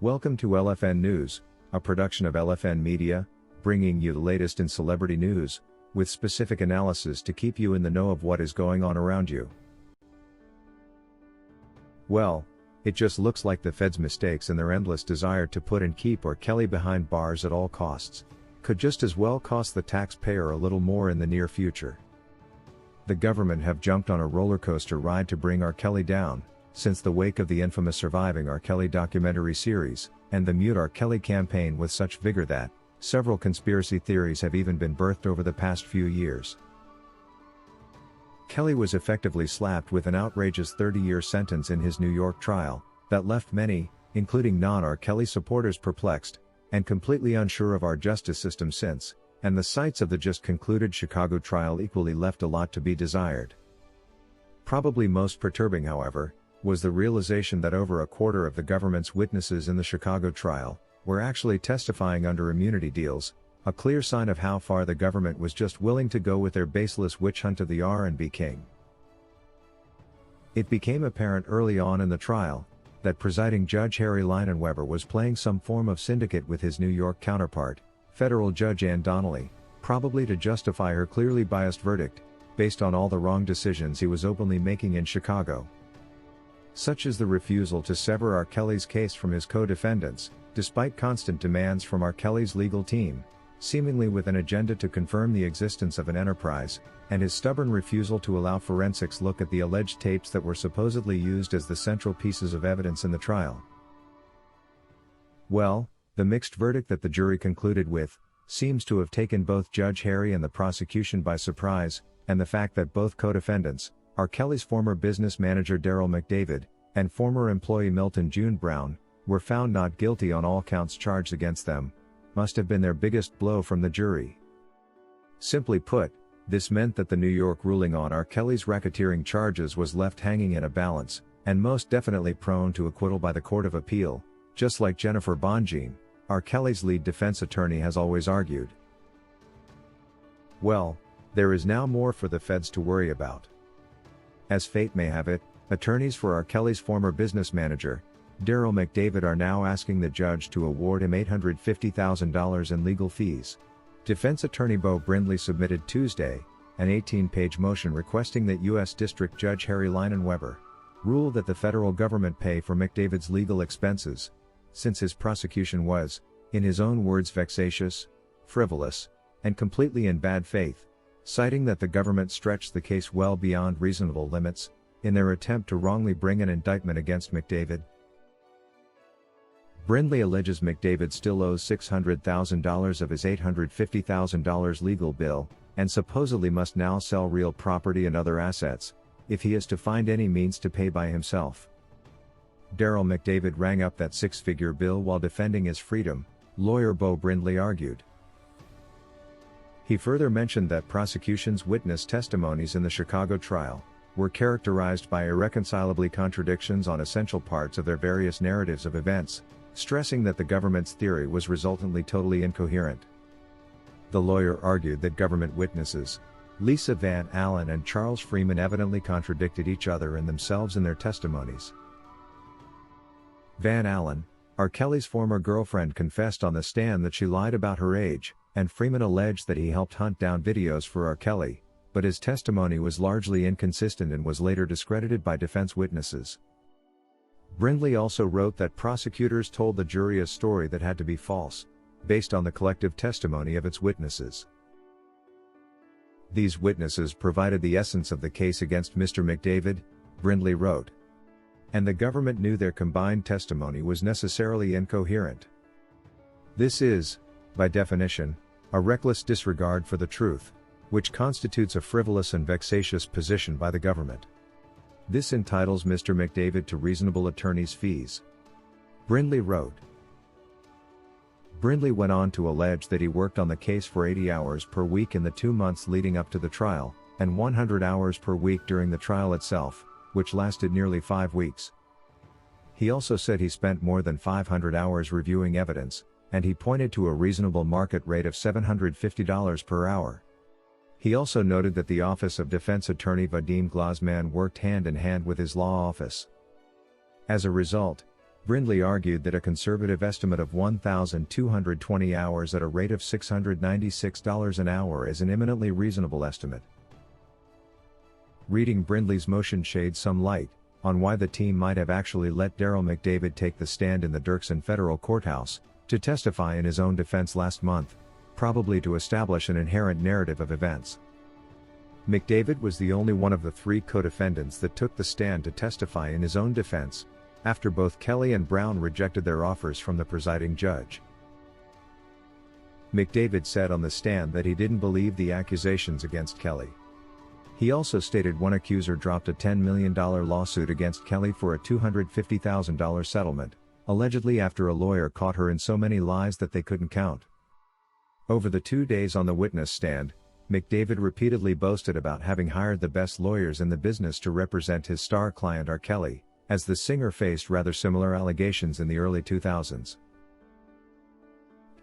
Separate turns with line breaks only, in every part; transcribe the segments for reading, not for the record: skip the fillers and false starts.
Welcome to LFN News, a production of LFN Media, bringing you the latest in celebrity news, with specific analysis to keep you in the know of what is going on around you. Well, it just looks like the Fed's mistakes and their endless desire to put and keep R. Kelly behind bars at all costs could just as well cost the taxpayer a little more in the near future. The government have jumped on a roller coaster ride to bring R. Kelly down, since the wake of the infamous Surviving R. Kelly documentary series, and the Mute R. Kelly campaign with such vigor that several conspiracy theories have even been birthed over the past few years. Kelly was effectively slapped with an outrageous 30-year sentence in his New York trial, that left many, including non-R. Kelly supporters perplexed, and completely unsure of our justice system since, and the sights of the just concluded Chicago trial equally left a lot to be desired. Probably most perturbing, however, was the realization that over a quarter of the government's witnesses in the Chicago trial were actually testifying under immunity deals, a clear sign of how far the government was just willing to go with their baseless witch hunt of the R&B king. It became apparent early on in the trial that presiding Judge Harry Leinenweber was playing some form of syndicate with his New York counterpart, Federal Judge Ann Donnelly, probably to justify her clearly biased verdict, based on all the wrong decisions he was openly making in Chicago. Such as the refusal to sever R. Kelly's case from his co-defendants, despite constant demands from R. Kelly's legal team, seemingly with an agenda to confirm the existence of an enterprise, and his stubborn refusal to allow forensics look at the alleged tapes that were supposedly used as the central pieces of evidence in the trial. Well, the mixed verdict that the jury concluded with seems to have taken both Judge Harry and the prosecution by surprise, and the fact that both co-defendants, R. Kelly's former business manager Darryl McDavid, and former employee Milton June Brown, were found not guilty on all counts charged against them, must have been their biggest blow from the jury. Simply put, this meant that the New York ruling on R. Kelly's racketeering charges was left hanging in a balance, and most definitely prone to acquittal by the Court of Appeal, just like Jennifer Bonjean, R. Kelly's lead defense attorney, has always argued. Well, there is now more for the feds to worry about. As fate may have it, attorneys for R. Kelly's former business manager, Darryl McDavid, are now asking the judge to award him $850,000 in legal fees. Defense attorney Beau Brindley submitted Tuesday an 18-page motion requesting that U.S. District Judge Harry Leinenweber rule that the federal government pay for McDavid's legal expenses, since his prosecution was, in his own words, vexatious, frivolous, and completely in bad faith, citing that the government stretched the case well beyond reasonable limits in their attempt to wrongly bring an indictment against McDavid. Brindley alleges McDavid still owes $600,000 of his $850,000 legal bill, and supposedly must now sell real property and other assets, if he is to find any means to pay by himself. Darryl McDavid rang up that six-figure bill while defending his freedom, lawyer Beau Brindley argued. He further mentioned that prosecution's witness testimonies in the Chicago trial were characterized by irreconcilably contradictions on essential parts of their various narratives of events, stressing that the government's theory was resultantly totally incoherent. The lawyer argued that government witnesses, Lisa Van Allen and Charles Freeman, evidently contradicted each other and themselves in their testimonies. Van Allen, R. Kelly's former girlfriend, confessed on the stand that she lied about her age, and Freeman alleged that he helped hunt down videos for R. Kelly, but his testimony was largely inconsistent and was later discredited by defense witnesses. Brindley also wrote that prosecutors told the jury a story that had to be false, based on the collective testimony of its witnesses. These witnesses provided the essence of the case against Mr. McDavid, Brindley wrote. And the government knew their combined testimony was necessarily incoherent. This is, by definition, a reckless disregard for the truth, which constitutes a frivolous and vexatious position by the government. This entitles Mr. McDavid to reasonable attorney's fees. Brindley wrote. Brindley went on to allege that he worked on the case for 80 hours per week in the 2 months leading up to the trial, and 100 hours per week during the trial itself, which lasted nearly 5 weeks. He also said he spent more than 500 hours reviewing evidence, and he pointed to a reasonable market rate of $750 per hour. He also noted that the Office of Defense Attorney Vadim Glazman worked hand in hand with his law office. As a result, Brindley argued that a conservative estimate of 1,220 hours at a rate of $696 an hour is an eminently reasonable estimate. Reading Brindley's motion sheds some light on why the team might have actually let Darryl McDavid take the stand in the Dirksen Federal Courthouse to testify in his own defense last month, probably to establish an inherent narrative of events. McDavid was the only one of the three co-defendants that took the stand to testify in his own defense, after both Kelly and Brown rejected their offers from the presiding judge. McDavid said on the stand that he didn't believe the accusations against Kelly. He also stated one accuser dropped a $10 million lawsuit against Kelly for a $250,000 settlement, allegedly after a lawyer caught her in so many lies that they couldn't count. Over the 2 days on the witness stand, McDavid repeatedly boasted about having hired the best lawyers in the business to represent his star client R. Kelly, as the singer faced rather similar allegations in the early 2000s.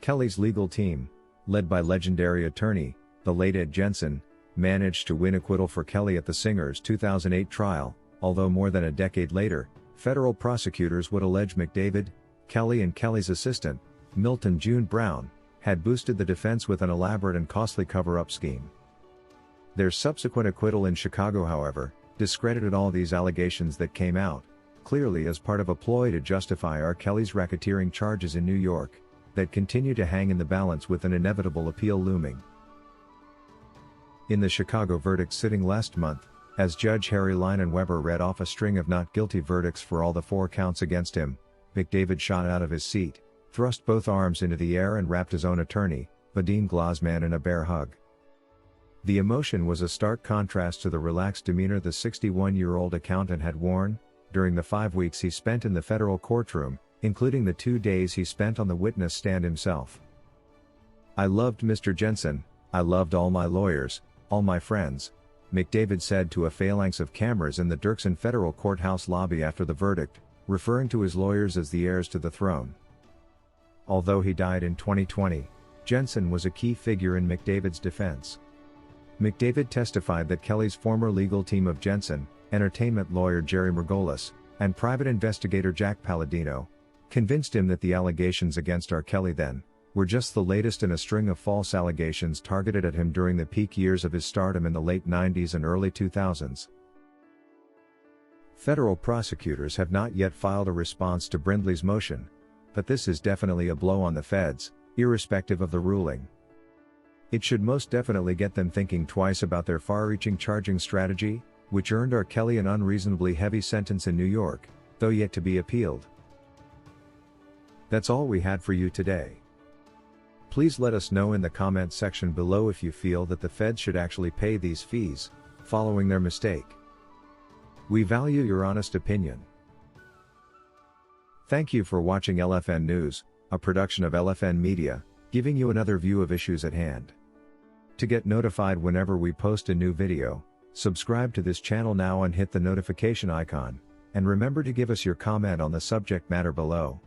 Kelly's legal team, led by legendary attorney, the late Ed Jensen, managed to win acquittal for Kelly at the singer's 2008 trial, although more than a decade later, federal prosecutors would allege McDavid, Kelly and Kelly's assistant, Milton June Brown, had boosted the defense with an elaborate and costly cover-up scheme. Their subsequent acquittal in Chicago, however, discredited all these allegations that came out, clearly as part of a ploy to justify R. Kelly's racketeering charges in New York, that continue to hang in the balance with an inevitable appeal looming. In the Chicago verdict sitting last month, as Judge Harry Leinenweber read off a string of not guilty verdicts for all the 4 counts against him, McDavid shot out of his seat, thrust both arms into the air and wrapped his own attorney, Vadim Glazman, in a bear hug. The emotion was a stark contrast to the relaxed demeanor the 61-year-old accountant had worn during the 5 weeks he spent in the federal courtroom, including the 2 days he spent on the witness stand himself. "I loved Mr. Jensen, I loved all my lawyers, all my friends," McDavid said to a phalanx of cameras in the Dirksen Federal Courthouse lobby after the verdict, referring to his lawyers as the heirs to the throne. Although he died in 2020, Jensen was a key figure in McDavid's defense. McDavid testified that Kelly's former legal team of Jensen, entertainment lawyer Jerry Margolis, and private investigator Jack Palladino, convinced him that the allegations against R. Kelly then were just the latest in a string of false allegations targeted at him during the peak years of his stardom in the late 90s and early 2000s. Federal prosecutors have not yet filed a response to Brindley's motion, but this is definitely a blow on the feds, irrespective of the ruling. It should most definitely get them thinking twice about their far-reaching charging strategy, which earned R. Kelly an unreasonably heavy sentence in New York, though yet to be appealed. That's all we had for you today. Please let us know in the comments section below if you feel that the feds should actually pay these fees, following their mistake. We value your honest opinion. Thank you for watching LFN News, a production of LFN Media, giving you another view of issues at hand. To get notified whenever we post a new video, subscribe to this channel now and hit the notification icon, and remember to give us your comment on the subject matter below.